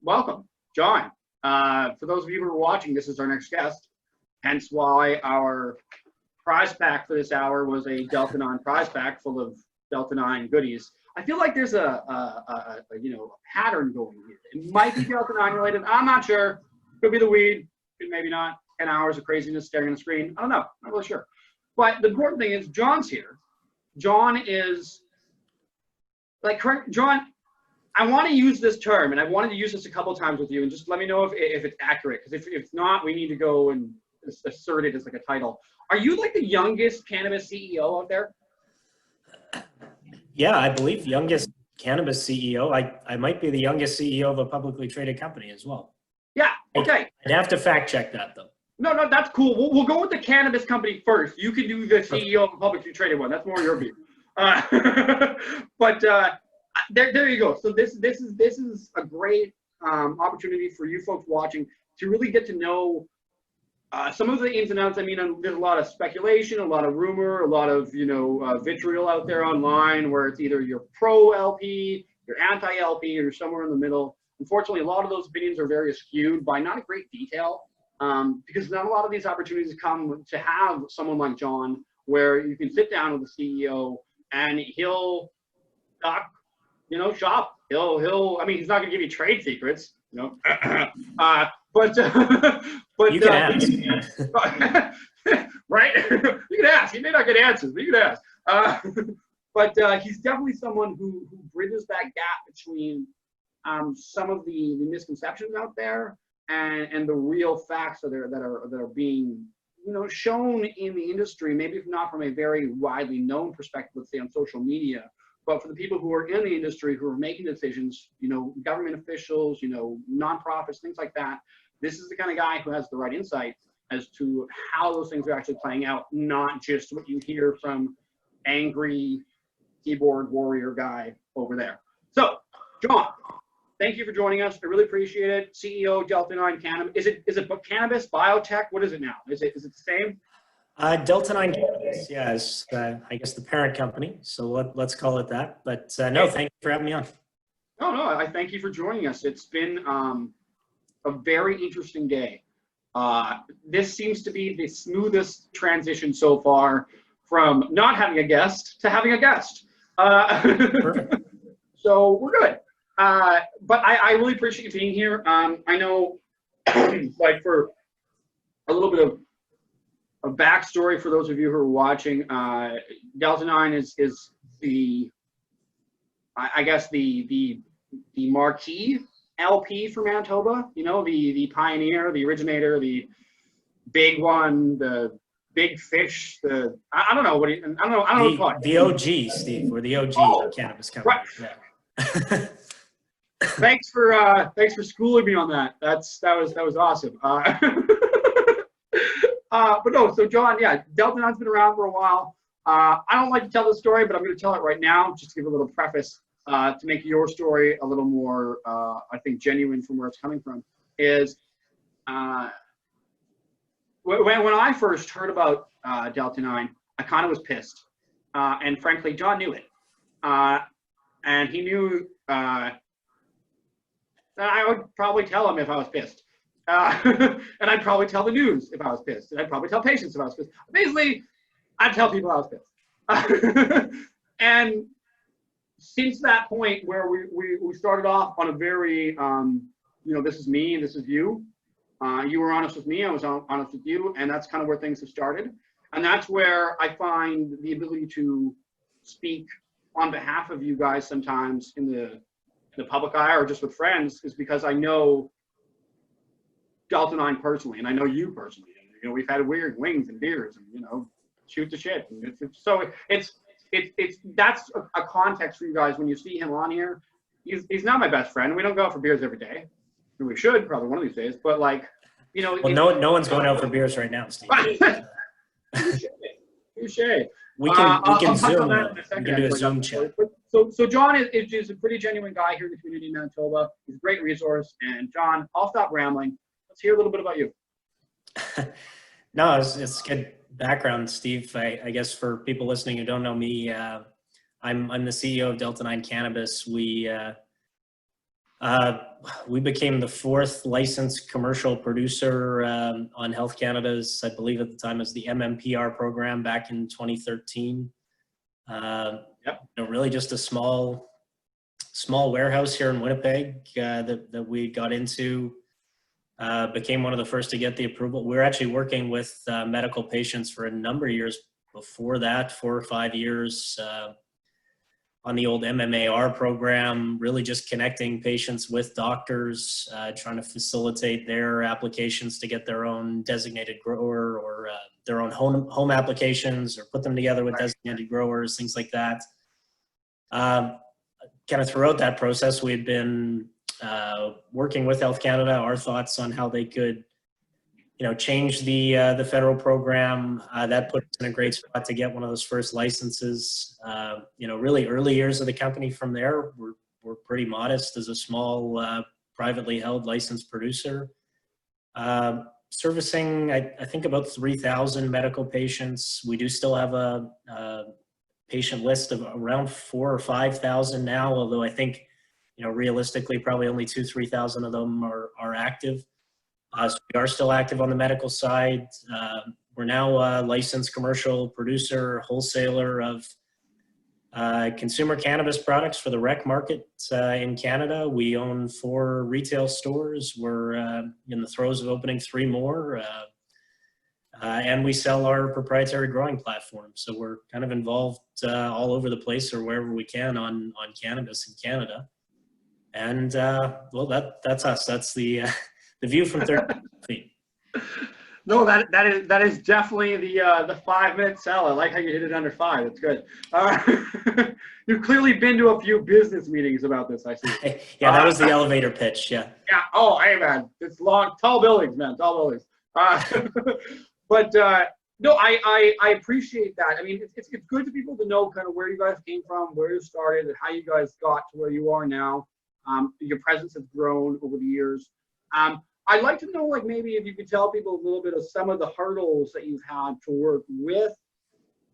welcome, John. For those of you who are watching, this is our next guest, hence why our prize pack for this hour was a Delta 9 prize pack full of Delta 9 goodies. I feel like there's a pattern going here. It might be Delta 9 related. I'm not sure. Could be the weed. Could maybe not. 10 hours of craziness staring at the screen. I don't know. Not really sure. But the important thing is John's here. John is like, John, I want to use this term, and I wanted to use this a couple of times with you, and just let me know if it's accurate, because if not, we need to go and assert it as like a title. Are you like the youngest cannabis CEO out there? Yeah, I believe youngest cannabis CEO. I might be the youngest CEO of a publicly traded company as well. Yeah, okay. I'd have to fact check that though. No, that's cool. We'll go with the cannabis company first. You can do the CEO of a publicly traded one. That's more your view. But there you go. So this is a great opportunity for you folks watching to really get to know some of the ins and outs. I mean, there's a lot of speculation, a lot of rumor, a lot of vitriol out there online where it's either you're pro LP, you're anti LP, or you're somewhere in the middle. Unfortunately, a lot of those opinions are very skewed by not a great detail, because not a lot of these opportunities come to have someone like John, where you can sit down with the CEO and he'll talk, shop. He'll. I mean, he's not going to give you trade secrets, but you can ask. Right? You can ask. You may not get answers, but you can ask. But he's definitely someone who bridges that gap between some of the misconceptions out there and the real facts that are being shown in the industry, maybe if not from a very widely known perspective, let's say on social media, but for the people who are in the industry who are making decisions, government officials, nonprofits, things like that. This is the kind of guy who has the right insight as to how those things are actually playing out, not just what you hear from angry keyboard warrior guy over there. So, John, thank you for joining us. I really appreciate it. CEO, Delta 9 Cannabis. Is it cannabis, biotech? What is it now? Is it the same? Delta 9 Cannabis, yeah, is I guess the parent company. So let's call it that. But no, thank you for having me on. No, I thank you for joining us. It's been a very interesting day. This seems to be the smoothest transition so far from not having a guest to having a guest. Perfect. So we're good. But I really appreciate you being here. I know, like, for a little bit of a backstory for those of you who are watching, Delta 9 is the, I guess, the marquee LP for Manitoba. The pioneer, the originator, the big one, the big fish. I don't know what I don't know what to call it. The OG, Steve. We're the OG cannabis company. Right. Yeah. Thanks for schooling me on that. That was awesome. But no, so John, yeah, Delta 9's been around for a while. I don't like to tell the story, but I'm going to tell it right now, just to give a little preface to make your story a little more, I think, genuine from where it's coming from. Is when I first heard about Delta 9, I kind of was pissed, and frankly, John knew it, and he knew. I would probably tell him if I was pissed. And I'd probably tell the news if I was pissed. And I'd probably tell patients if I was pissed. Basically, I'd tell people I was pissed. And since that point where we started off on a very, this is me and this is you. You were honest with me, I was honest with you. And that's kind of where things have started. And that's where I find the ability to speak on behalf of you guys sometimes in the public eye or just with friends is because I know Delta 9 personally, and I know you personally. And, we've had weird wings and beers, and shoot the shit. And so that's a context for you guys when you see him on here. He's not my best friend. We don't go out for beers every day. We should probably one of these days, but like, Well, no one's going out for beers right now, Steve. Touche. We can Zoom. We can do a Zoom chat. So John is a pretty genuine guy here in the community in Manitoba. He's a great resource. And John, I'll stop rambling. Let's hear a little bit about you. No, it's good background, Steve. I guess for people listening who don't know me, I'm the CEO of Delta 9 Cannabis. We We became the fourth licensed commercial producer on Health Canada's, I believe at the time, as the MMPR program back in 2013. Really just a small warehouse here in Winnipeg that we got into. Became one of the first to get the approval. We were actually working with medical patients for a number of years before that, 4 or 5 years. On the old MMAR program, really just connecting patients with doctors, trying to facilitate their applications to get their own designated grower or their own home applications, or put them together with designated growers, things like that. Kind of throughout that process, we had been working with Health Canada, our thoughts on how they could change the federal program. That put us in a great spot to get one of those first licenses. Really early years of the company from there were pretty modest as a small privately held licensed producer. Servicing, I think, about 3,000 medical patients. We do still have a patient list of around 4,000 or 5,000 now, although I think, realistically, probably only 2,000 or 3,000 of them are active. So we are still active on the medical side. We're now a licensed commercial producer, wholesaler of consumer cannabis products for the rec market in Canada. We own 4 retail stores. We're in the throes of opening 3 more. And we sell our proprietary growing platform. So we're kind of involved all over the place, or wherever we can, on cannabis in Canada. And that's us. That's the view from 30 feet. No, that is definitely the 5-minute sell. I like how you hit it under 5. That's good. You've clearly been to a few business meetings about this, I see. Yeah, that was the elevator pitch. Yeah. Yeah. Oh, hey man, it's long, tall buildings, man, tall buildings. But no, I appreciate that. I mean, it's good for people to know kind of where you guys came from, where you started, and how you guys got to where you are now. Your presence has grown over the years. I'd like to know, like, maybe if you could tell people a little bit of some of the hurdles that you've had to work with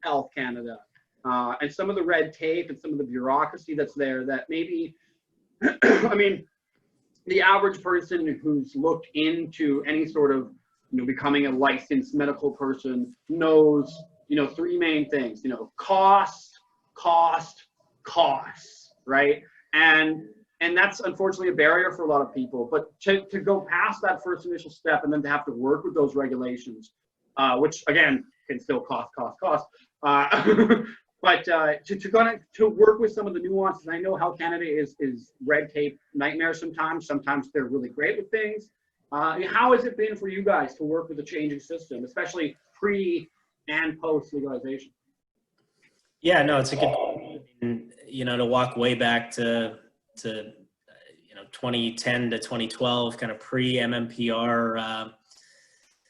Health Canada, and some of the red tape and some of the bureaucracy that's there that maybe, I mean, the average person who's looked into any sort of, becoming a licensed medical person knows, 3 main things, cost, right? And that's unfortunately a barrier for a lot of people. But to go past that first initial step and then to have to work with those regulations, which again can still cost. But to work with some of the nuances, I know Health Canada is red tape nightmare sometimes. Sometimes they're really great with things. How has it been for you guys to work with the changing system, especially pre and post legalization? Yeah, no, it's a good, to walk way back to 2010 to 2012, kind of pre-MMPR.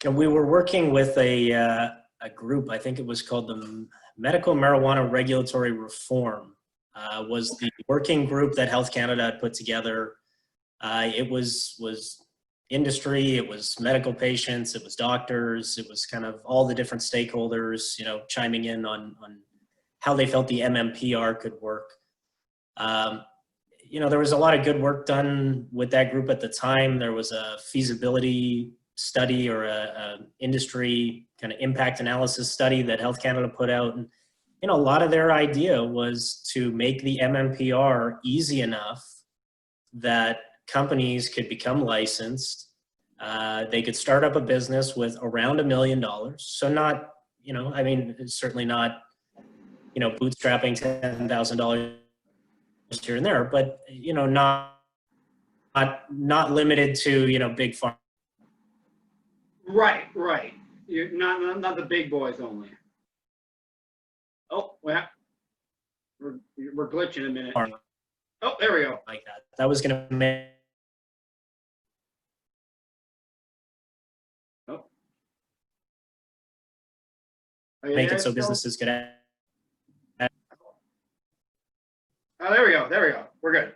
We were working with a group, I think it was called the Medical Marijuana Regulatory Reform, was the working group that Health Canada had put together. It was industry, it was medical patients, it was doctors, it was kind of all the different stakeholders, chiming in on how they felt the MMPR could work. There was a lot of good work done with that group at the time. There was a feasibility study or a industry kind of impact analysis study that Health Canada put out. And, a lot of their idea was to make the MMPR easy enough that companies could become licensed. They could start up a business with around $1 million. So not, certainly not, bootstrapping $10,000 here and there, but not limited to big farm. Right. You're not the big boys only. Oh, well, we're glitching a minute. Oh, there we go. Like that. That was going to make. Oh. Make it so businesses could. Oh, there we go. We're good.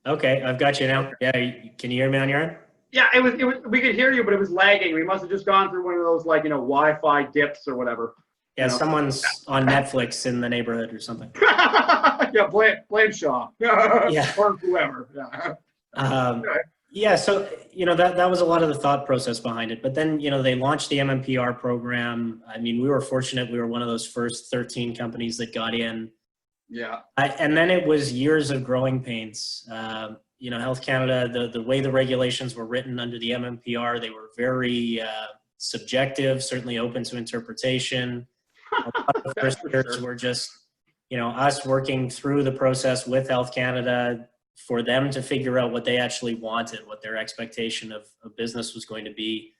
Okay, I've got you now. Yeah, can you hear me on your end? Yeah, it was. We could hear you, but it was lagging. We must have just gone through one of those, Wi-Fi dips or whatever. Yeah, someone's on Netflix in the neighborhood or something. Yeah, blame Shaw. Yeah. Or whoever. Yeah. Right. Yeah, so that was a lot of the thought process behind it. But then they launched the MMPR program. I mean, we were fortunate; we were one of those first 13 companies that got in. Yeah. And then it was years of growing pains. Health Canada, the way the regulations were written under the MMPR, they were very subjective, certainly open to interpretation. A lot of the first years were just, us working through the process with Health Canada for them to figure out what they actually wanted, what their expectation of business was going to be.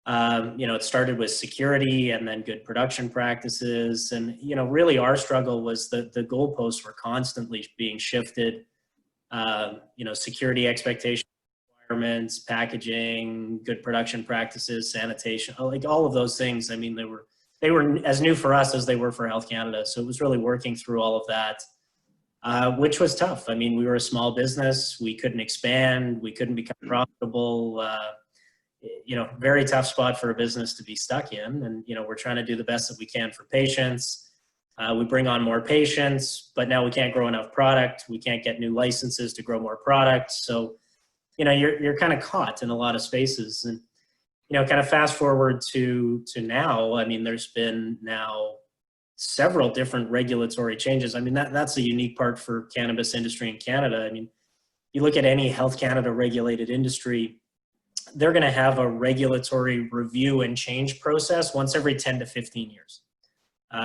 It started with security and then good production practices. And, really our struggle was that the goalposts were constantly being shifted. Security expectations, requirements, packaging, good production practices, sanitation, like all of those things. I mean, they were as new for us as they were for Health Canada. So it was really working through all of that, which was tough. I mean, we were a small business. We couldn't expand. We couldn't become profitable. Very tough spot for a business to be stuck in. And, we're trying to do the best that we can for patients. We bring on more patients, but now we can't grow enough product. We can't get new licenses to grow more product. So, you're kind of caught in a lot of spaces. And, kind of fast forward to now, I mean, there's been now several different regulatory changes. I mean, that's a unique part for cannabis industry in Canada. I mean, you look at any Health Canada regulated industry, they're going to have a regulatory review and change process once every 10 to 15 years.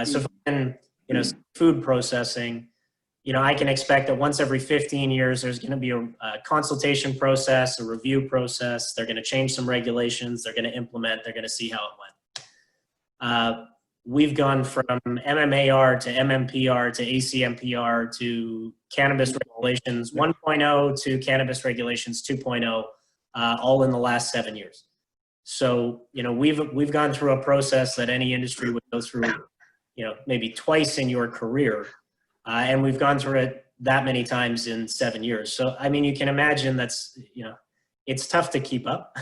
So in, food processing, I can expect that once every 15 years, there's going to be a consultation process, a review process. They're going to change some regulations. They're going to implement. They're going to see how it went. We've gone from MMAR to MMPR to ACMPR to cannabis regulations 1.0 to cannabis regulations 2.0, all in the last 7 years. So, we've gone through a process that any industry would go through, maybe twice in your career. And we've gone through it that many times in 7 years. So, I mean, you can imagine that's, it's tough to keep up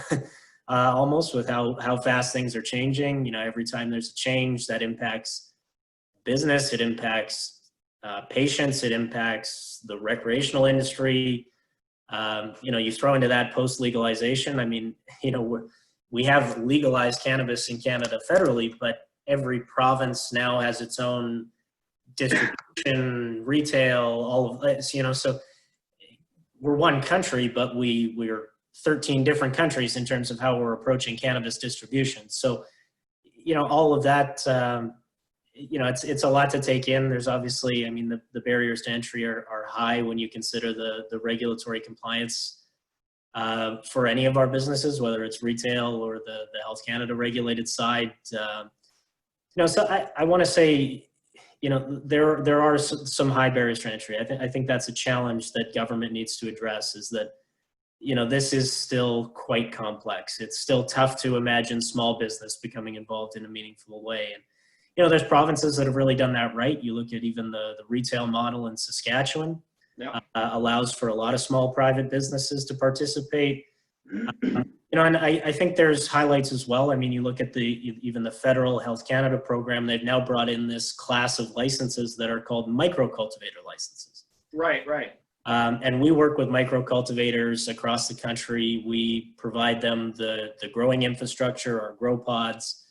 almost with how fast things are changing. Every time there's a change that impacts business, it impacts patients, it impacts the recreational industry. You throw into that post-legalization. I mean, we have legalized cannabis in Canada federally, but every province now has its own distribution, retail, all of this, so we're one country, but we're 13 different countries in terms of how we're approaching cannabis distribution. So, all of that, it's a lot to take in. There's obviously, I mean, the barriers to entry are high when you consider the regulatory compliance for any of our businesses, whether it's retail or the Health Canada regulated side. So I want to say, there are some high barriers to entry. I think that's a challenge that government needs to address, is that, this is still quite complex. It's still tough to imagine small business becoming involved in a meaningful way. And, there's provinces that have really done that right. You look at even the retail model in Saskatchewan, allows for a lot of small private businesses to participate. And I think there's highlights as well. I mean, you look at even the federal Health Canada program, they've now brought in this class of licenses that are called micro-cultivator licenses. Right. And we work with micro-cultivators across the country. We provide them the growing infrastructure, our grow pods.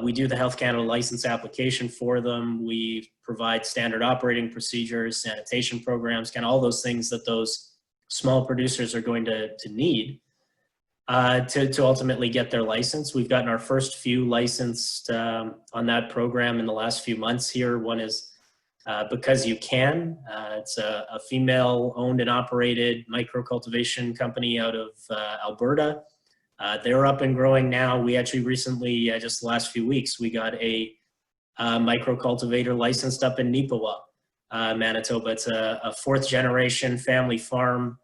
We do the Health Canada license application for them. We provide standard operating procedures, sanitation programs, kind of all those things that those small producers are going to need to ultimately get their license. We've gotten our first few licensed on that program in the last few months here. One is Because You Can. It's a female-owned and operated micro-cultivation company out of Alberta. They're up and growing now. We actually recently, just the last few weeks, we got a micro-cultivator licensed up in Nipawa, Manitoba. It's a fourth-generation family farm,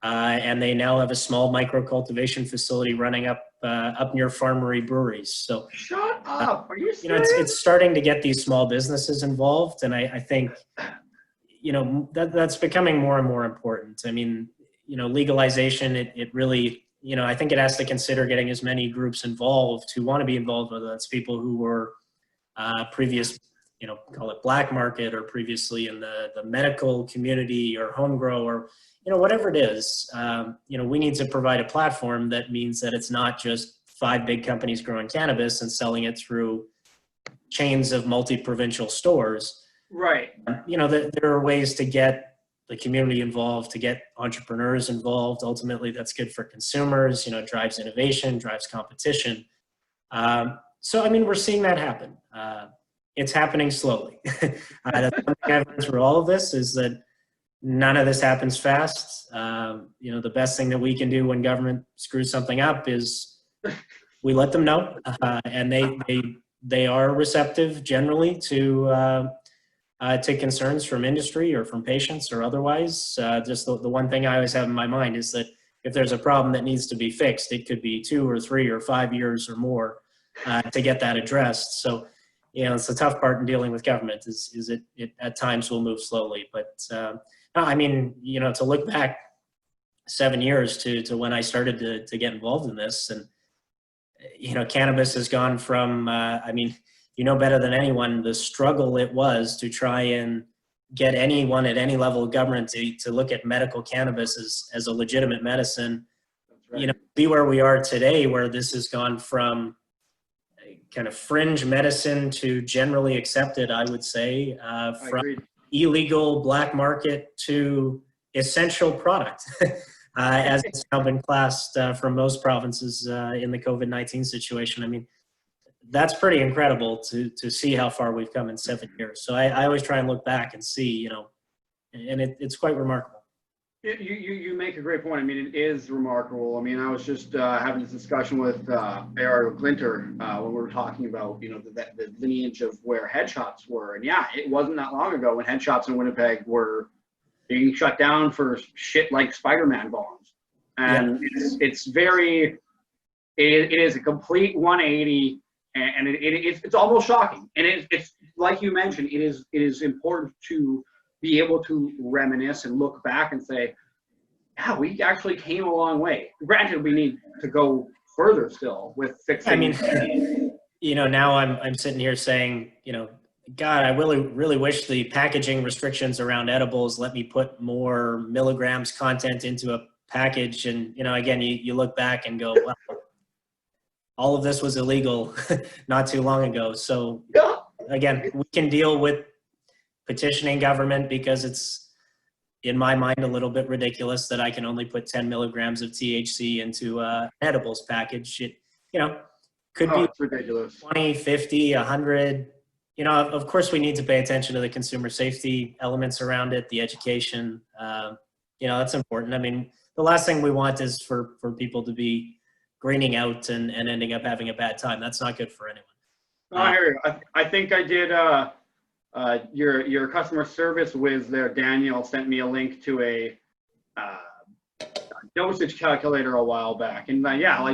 and they now have a small micro-cultivation facility running up near Farmery Breweries. So shut up! Are you serious? It's starting to get these small businesses involved, and I think that's becoming more and more important. I mean, legalization, it really, I think it has to consider getting as many groups involved who want to be involved, whether that's people who were previous call it black market, or previously in the medical community or home grow, or, whatever it is, we need to provide a platform that means that it's not just 5 big companies growing cannabis and selling it through chains of multi-provincial stores. Right. There are ways to get the community involved, to get entrepreneurs involved. Ultimately, that's good for consumers. It drives innovation, drives competition. So, we're seeing that happen. It's happening slowly. That's one thing I've learned through all of this is that none of this happens fast. The best thing that we can do when government screws something up is we let them know, and they are receptive generally to concerns from industry or from patients or otherwise. Just the one thing I always have in my mind is that if there's a problem that needs to be fixed, it could be 2 or 3 or 5 years or more to get that addressed. So, it's the tough part in dealing with government is it at times will move slowly. But to look back 7 years to when I started to get involved in this, and cannabis has gone from better than anyone the struggle it was to try and get anyone at any level of government to look at medical cannabis as a legitimate medicine. That's right. Be where we are today, where this has gone from kind of fringe medicine to generally accepted, I would say, from illegal black market to essential product, as it's now been classed from most provinces in the COVID-19 situation. That's pretty incredible to see how far we've come in 7 years. So I always try and look back and see, and it's quite remarkable. You make a great point. It is remarkable. I was just having this discussion with Ariel Glinter when we were talking about, the lineage of where head shops were. And yeah, it wasn't that long ago when head shops in Winnipeg were being shut down for shit like Spider-Man bombs. And it's very, it is a complete 180, and it's almost shocking. And it's like you mentioned, it is important to be able to reminisce and look back and say, yeah, we actually came a long way. Granted, we need to go further still with fixing. Now I'm sitting here saying, God, I really wish the packaging restrictions around edibles let me put more milligrams content into a package. And, again, you look back and go, wow, all of this was illegal not too long ago. So again, we can deal with petitioning government because it's, in my mind, a little bit ridiculous that I can only put 10 milligrams of THC into an edibles package. It, could be ridiculous. 20, 50, 100. Of course we need to pay attention to the consumer safety elements around it, the education. That's important. The last thing we want is for people to be greening out and ending up having a bad time. That's not good for anyone. I hear you. I think I did your customer service whiz there, Daniel, sent me a link to a dosage calculator a while back. And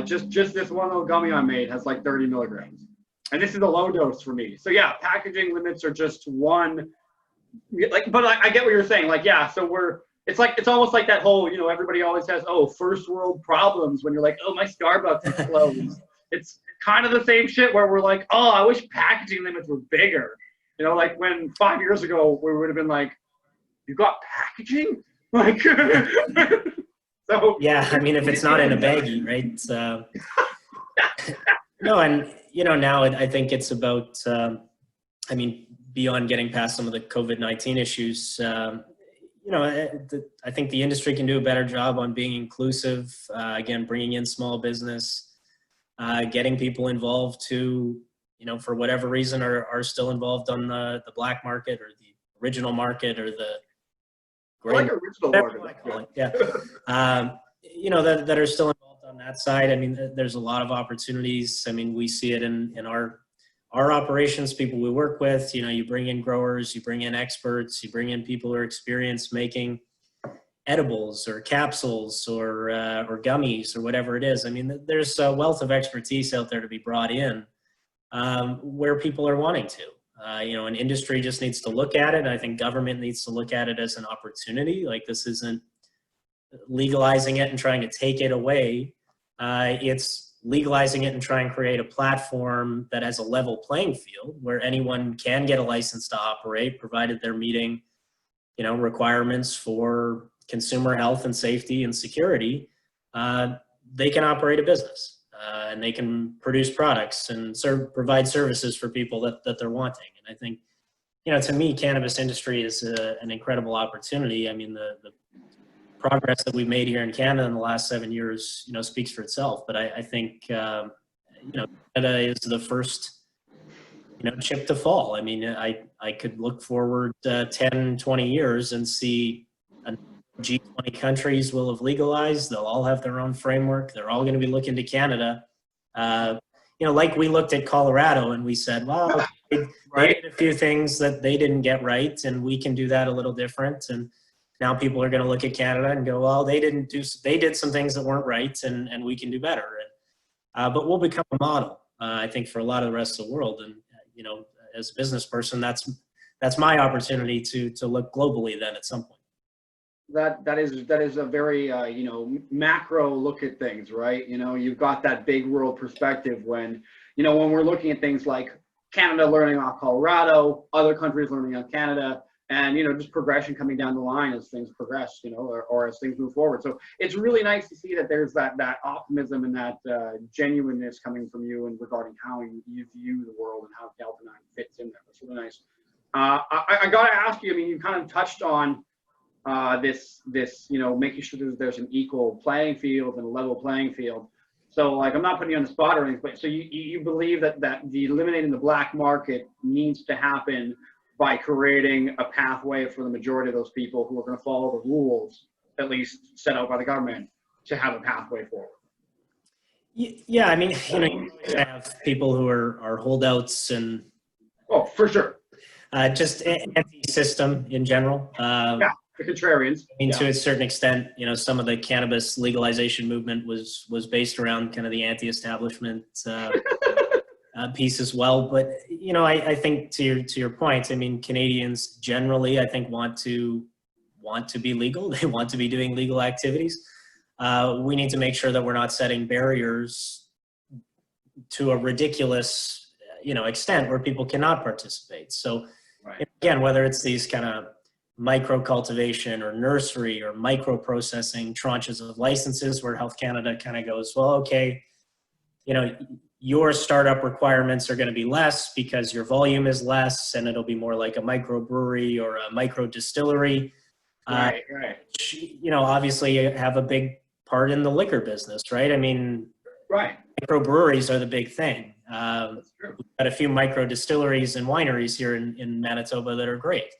just this one little gummy I made has like 30 milligrams. And this is a low dose for me. So yeah, packaging limits are just one, but I get what you're saying. So it's almost like that whole, everybody always has, first world problems when you're like, my Starbucks is closed. It's kind of the same shit where we're like, I wish packaging limits were bigger. Like when 5 years ago, we would have been like, you got packaging? So. Yeah, if it's not in a baggie, right? No, and, now I think it's about, beyond getting past some of the COVID-19 issues, I think the industry can do a better job on being inclusive, again, bringing in small business, getting people involved who, for whatever reason are still involved on the black market or the original market or the gray original market. Yeah. That are still involved on that side. There's a lot of opportunities. We see it in our operations, people we work with. You bring in growers, you bring in experts, you bring in people who are experienced making edibles or capsules or gummies or whatever it is. There's a wealth of expertise out there to be brought in where people are wanting to. An industry just needs to look at it. I think government needs to look at it as an opportunity. Like, this isn't legalizing it and trying to take it away. It's legalizing it and try and create a platform that has a level playing field where anyone can get a license to operate, provided they're meeting, requirements for consumer health and safety and security. They can operate a business, and they can produce products and provide services for people that they're wanting. And I think, to me, cannabis industry is an incredible opportunity. I mean, the progress that we've made here in Canada in the last 7 years, speaks for itself. But I think, Canada is the first, chip to fall. I mean, I could look forward 10, 20 years and see G20 countries will have legalized. They'll all have their own framework. They're all going to be looking to Canada. Like we looked at Colorado and we said, well, they did a few things that they didn't get right, and we can do that a little different. And now people are going to look at Canada and go, well, they did some things that weren't right, and we can do better. But we'll become a model, I think, for a lot of the rest of the world. And, as a business person, that's my opportunity to look globally then at some point. That is a very macro look at things, right? You've got that big world perspective when we're looking at things like Canada learning off Colorado, other countries learning on Canada, and just progression coming down the line as things progress, or as things move forward. So it's really nice to see that there's that optimism and that genuineness coming from you and regarding how you view the world and how Galvanine fits in there. That's really nice. I got to ask you. I mean, you kind of touched on this making sure there's an equal playing field and a level playing field. So like, I'm not putting you on the spot or anything, but so you believe that the eliminating the black market needs to happen by creating a pathway for the majority of those people who are going to follow the rules, at least set out by the government, to have a pathway forward. Yeah, I mean, you have people who are holdouts and for sure, just anti-system in general. The contrarians. I mean, to a certain extent, some of the cannabis legalization movement was based around kind of the anti-establishment piece as well. But I think to your point, I mean, Canadians generally, I think, want to be legal. They want to be doing legal activities. We need to make sure that we're not setting barriers to a ridiculous, extent where people cannot participate. So again, whether it's these kind of micro cultivation or nursery or micro processing tranches of licenses where Health Canada kind of goes, well, okay, your startup requirements are going to be less because your volume is less, and it'll be more like a microbrewery or a micro distillery. Right. Which, obviously have a big part in the liquor business, right? I mean, microbreweries are the big thing. We've got a few micro distilleries and wineries here in Manitoba that are great.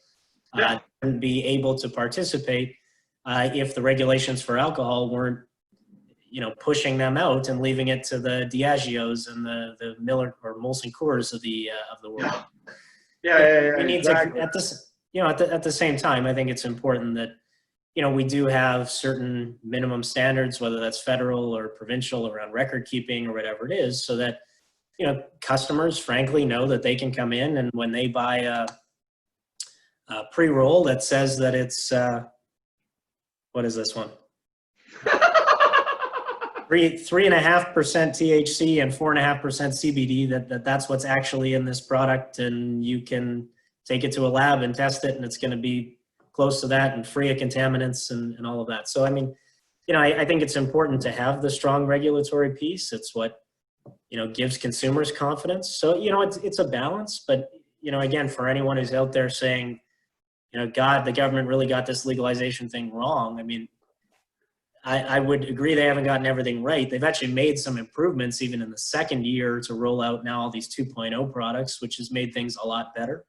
And be able to participate if the regulations for alcohol weren't, pushing them out and leaving it to the Diageos and the Miller or Molson Coors of the world. We need to, at the same time, I think it's important that, we do have certain minimum standards, whether that's federal or provincial, around record keeping or whatever it is, so that, customers frankly know that they can come in and when they buy a pre-roll that says that it's, what is this one? 3.5% THC and 4.5% CBD, that's what's actually in this product, and you can take it to a lab and test it, and it's going to be close to that and free of contaminants and all of that. So, I mean, I think it's important to have the strong regulatory piece. It's what, gives consumers confidence. So, it's a balance, but, again, for anyone who's out there saying, God, the government really got this legalization thing wrong. I mean, I would agree they haven't gotten everything right. They've actually made some improvements even in the second year to roll out now all these 2.0 products, which has made things a lot better.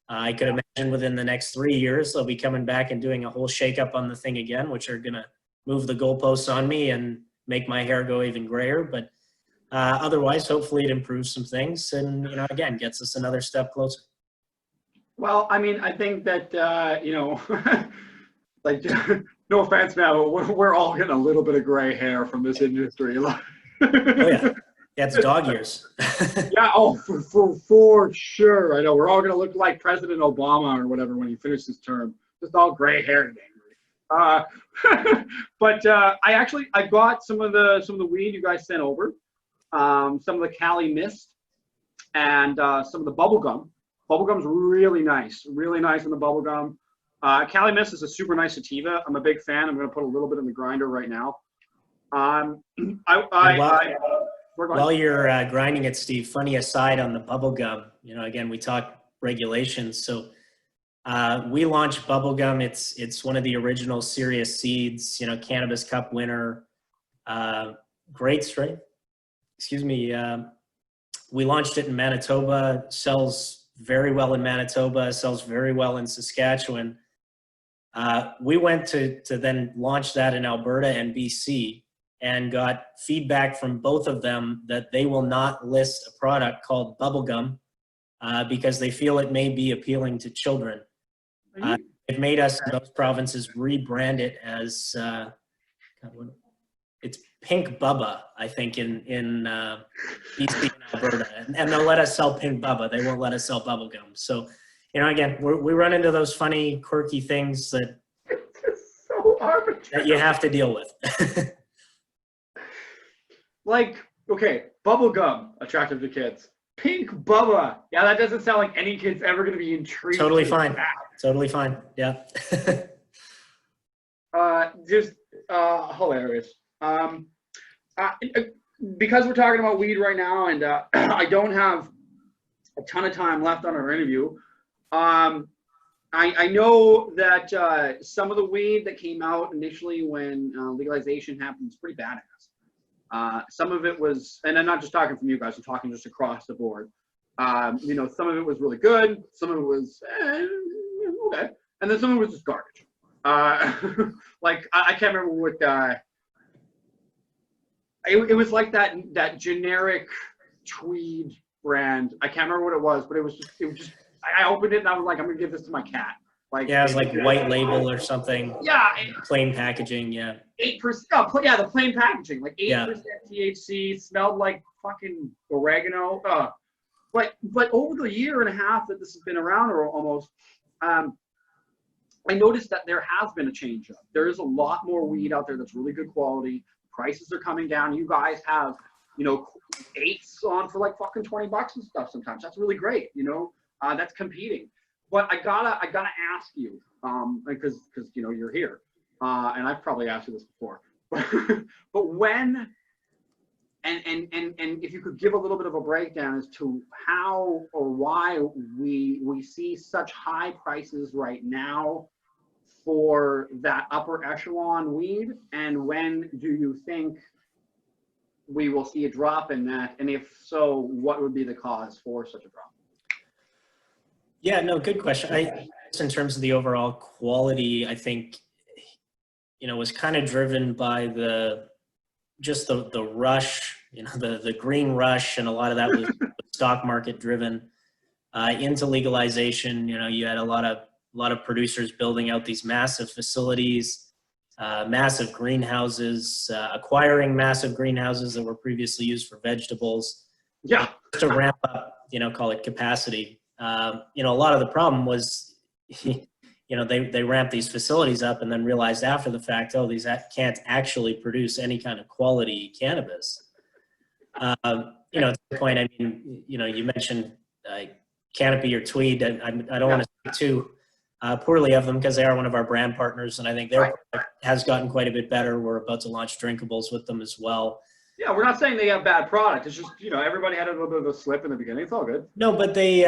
I could imagine within the next 3 years, they'll be coming back and doing a whole shakeup on the thing again, which are going to move the goalposts on me and make my hair go even grayer. But otherwise, hopefully it improves some things and, again, gets us another step closer. Well, I mean, I think that, like, no offense, man, but we're all getting a little bit of gray hair from this industry. Oh, yeah. Yeah, it's dog years. Yeah, for sure. I know we're all going to look like President Obama or whatever when he finishes his term. Just all gray hair and angry. But I got some of the weed you guys sent over. some of the Cali Mist, and some of the bubble gum. Bubblegum's really nice in the bubblegum. Cali Mist is a super nice sativa. I'm a big fan. I'm going to put a little bit in the grinder right now. While you're grinding it, Steve, funny aside on the bubblegum, again, we talk regulations. So we launched bubblegum. It's one of the original serious seeds, Cannabis Cup winner, great strain. Excuse me. We launched it in Manitoba, sells very well in Manitoba, sells very well in Saskatchewan. We went to then launch that in Alberta and BC and got feedback from both of them that they will not list a product called bubblegum because they feel it may be appealing to children. It made us in those provinces rebrand it as, it's Pink Bubba, I think, in BC and Alberta. And they'll let us sell Pink Bubba. They won't let us sell bubblegum. So, again, we run into those funny, quirky things that, so arbitrary, that you have to deal with. Like, okay, bubblegum, attractive to kids. Pink Bubba. Yeah, that doesn't sound like any kid's ever going to be intrigued. Totally fine. Totally fine. Yeah. Just hilarious. Because we're talking about weed right now, and I don't have a ton of time left on our interview. I know that some of the weed that came out initially when legalization happened was pretty badass. Some of it was, and I'm not just talking from you guys, I'm talking just across the board. Some of it was really good, some of it was okay, and then some of it was just garbage. Like I can't remember what it was like that generic tweed brand. I can't remember what it was, but it was just I opened it and I was like, I'm gonna give this to my cat. Like, yeah, it was like white label or something. Yeah. Plain packaging, yeah. 8%. Oh, yeah, the plain packaging, like 8% THC, smelled like fucking oregano. But over the year and a half that this has been around, or almost, I noticed that there has been a change up. There is a lot more weed out there that's really good quality. Prices are coming down. You guys have, eights on for like fucking $20 and stuff sometimes. That's really great, that's competing. But I gotta ask you, because you're here, and I've probably asked you this before, but when, and if you could give a little bit of a breakdown as to how or why we see such high prices right now for that upper echelon weed, and when do you think we will see a drop in that, and if so, what would be the cause for such a drop? Yeah, no, good question. In terms of the overall quality, I think, was kind of driven by the rush, the green rush, and a lot of that was stock market driven into legalization. You had a lot of producers building out these massive facilities, massive greenhouses, acquiring massive greenhouses that were previously used for vegetables. Yeah. To ramp up, call it capacity. A lot of the problem was, they ramped these facilities up and then realized after the fact, oh, these can't actually produce any kind of quality cannabis. To the point, I mean, you mentioned Canopy or Tweed. I don't want to speak too poorly of them because they are one of our brand partners, and I think their product has gotten quite a bit better. We're about to launch drinkables with them as well. Yeah, we're not saying they have bad product. It's just, everybody had a little bit of a slip in the beginning. It's all good. No, but they,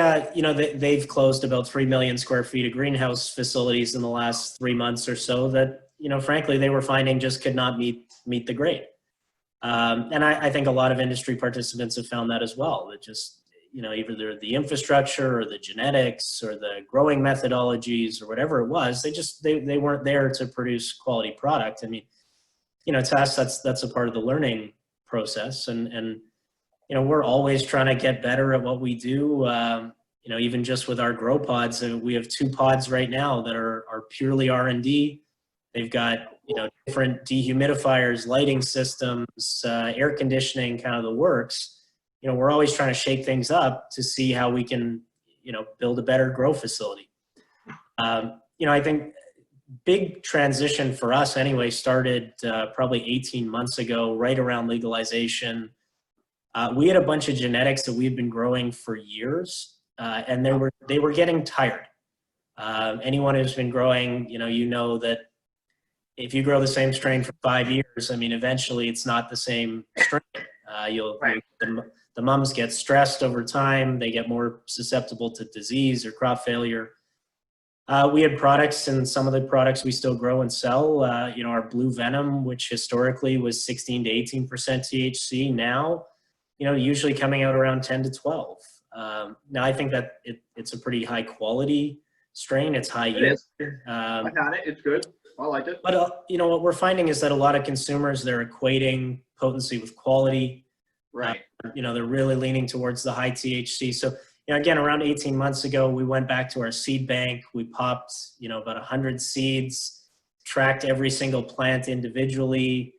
they've closed about 3 million square feet of greenhouse facilities in the last 3 months or so that, frankly, they were finding just could not meet the grade. And I think a lot of industry participants have found that as well. That just, either the infrastructure or the genetics or the growing methodologies or whatever it was, they weren't there to produce quality product. I mean, to us, that's a part of the learning process, and we're always trying to get better at what we do. Even just with our grow pods, we have 2 pods right now that are purely R&D. They've got different dehumidifiers, lighting systems, air conditioning, kind of the works. We're always trying to shake things up to see how we can build a better grow facility. I think big transition for us anyway started probably 18 months ago, right around legalization. We had a bunch of genetics that we've been growing for years, and they were getting tired. Anyone who's been growing, you know that if you grow the same strain for 5 years, I mean, eventually it's not the same strain. The mums get stressed over time. They get more susceptible to disease or crop failure. We had products, and some of the products we still grow and sell, our blue venom, which historically was 16 to 18% THC, now, usually coming out around 10 to 12. Now, I think that it's a pretty high quality strain. It's high yield. I've had it. It's good. I liked it. But, what we're finding is that a lot of consumers, they're equating potency with quality. Right. They're really leaning towards the high THC. So, again, around 18 months ago, we went back to our seed bank. We popped, about 100 seeds, tracked every single plant individually,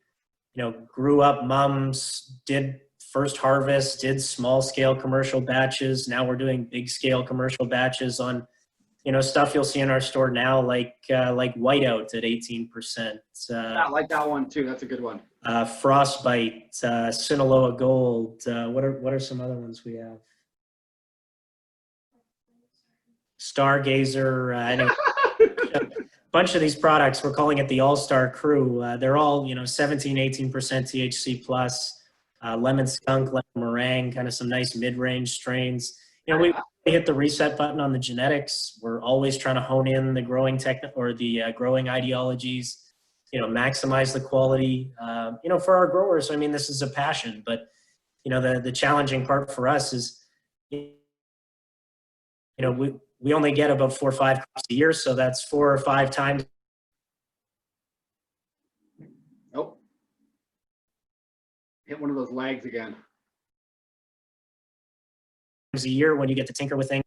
grew up mums, did first harvest, did small scale commercial batches. Now we're doing big scale commercial batches on, stuff you'll see in our store now, like whiteout at 18%. I like that one too. That's a good one. Frostbite, Sinaloa Gold. What are some other ones we have? Stargazer. Anyway, a bunch of these products, we're calling it the All-Star Crew. They're all, 17, 18% THC plus. Lemon skunk, lemon meringue, kind of some nice mid-range strains. We hit the reset button on the genetics. We're always trying to hone in the growing growing ideologies, maximize the quality. For our growers, I mean, this is a passion, but the challenging part for us is, we only get about 4 or 5 crops a year, so that's 4 or 5 times. Nope. Hit one of those lags again. A year when you get to tinker with things.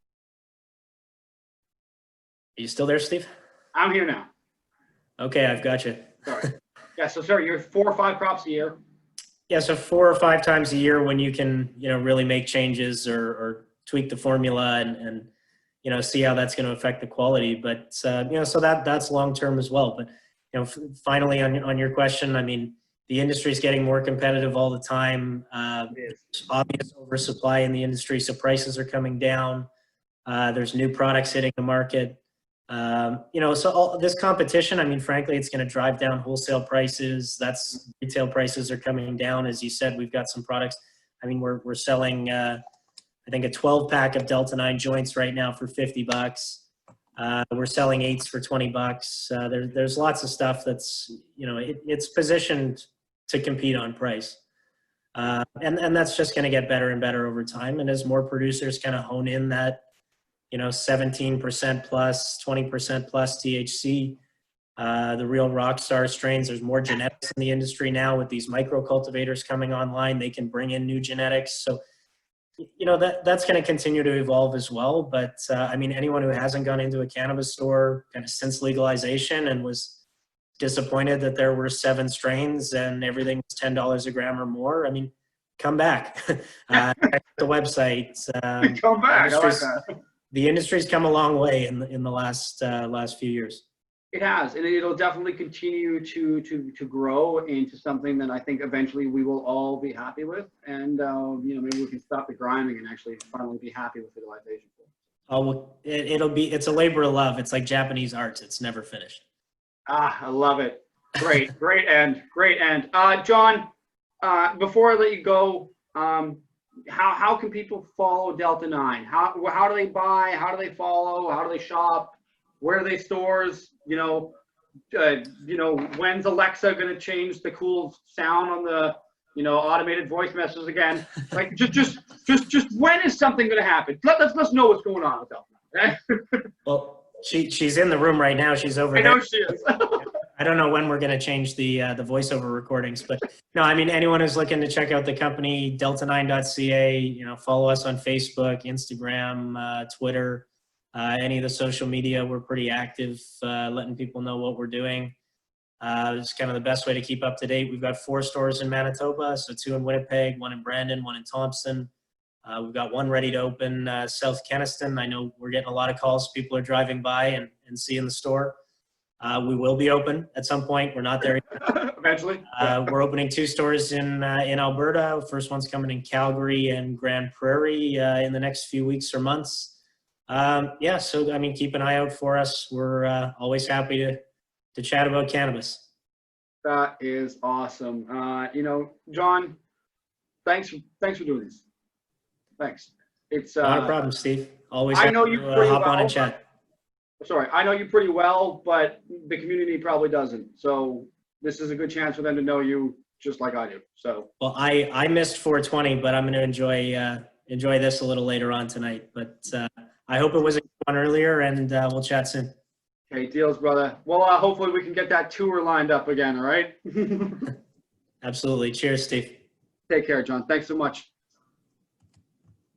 Are you still there, Steve? I'm here now. Okay, I've got you. Sorry. Yeah, so sorry, you're 4 or 5 crops a year. Yeah, so 4 or 5 times a year when you can, really make changes or tweak the formula and see how that's going to affect the quality. But so that's long term as well. But finally on your question, I mean, the industry is getting more competitive all the time. There's obvious oversupply in the industry, so prices are coming down. There's new products hitting the market. So all this competition, I mean, frankly, it's going to drive down wholesale prices. That's retail prices are coming down. As you said, we've got some products. I mean, we're selling, I think, a 12-pack of Delta 9 joints right now for $50. We're selling 8s for $20. There's lots of stuff that's, it's positioned to compete on price. And that's just going to get better and better over time. And as more producers kind of hone in that, 17% plus, 20% plus THC, the real rock star strains, there's more genetics in the industry now with these micro cultivators coming online. They can bring in new genetics. So, that's going to continue to evolve as well. But I mean, anyone who hasn't gone into a cannabis store kind of since legalization and was disappointed that there were 7 strains and everything was $10 a gram or more, I mean, come back. Check the website. Come back. I like that. The industry's come a long way in the last few years. It has, and it'll definitely continue to grow into something that I think eventually we will all be happy with, and maybe we can stop the grinding and actually finally be happy with legalization. Oh, well, it's a labor of love. It's like Japanese art. It's never finished. I love it. Great, great end. John, before I let you go, how can people follow Delta 9? How do they buy? How do they follow? How do they shop? Where are they stores? When's Alexa going to change the cool sound on the, automated voice messages again? Like, just when is something going to happen? Let's know what's going on with Delta 9. Well, she's in the room right now. She's over there. I know she is. I don't know when we're going to change the voiceover recordings, but no, I mean, anyone who's looking to check out the company, delta9.ca, follow us on Facebook, Instagram, Twitter, any of the social media. We're pretty active, letting people know what we're doing. It's kind of the best way to keep up to date. We've got 4 stores in Manitoba, so 2 in Winnipeg, 1 in Brandon, 1 in Thompson. We've got 1 ready to open South Kenniston. I know we're getting a lot of calls. People are driving by and seeing the store. We will be open at some point. We're not there yet. Eventually. We're opening 2 stores in Alberta. First one's coming in Calgary and Grand Prairie in the next few weeks or months. Yeah, so I mean, keep an eye out for us. We're always happy to chat about cannabis. That is awesome. You know, John, thanks for doing this. Thanks. It's Not a problem, Steve. Always I happy know you to pretty hop on well, and chat. Sorry, I know you pretty well, but the community probably doesn't. So this is a good chance for them to know you just like I do. So Well, I missed 420, but I'm going to enjoy this a little later on tonight. But I hope it was a good one earlier, and we'll chat soon. okay, deals, brother. Well, hopefully we can get that tour lined up again. All right. Absolutely. Cheers, Steve. Take care, John. Thanks so much.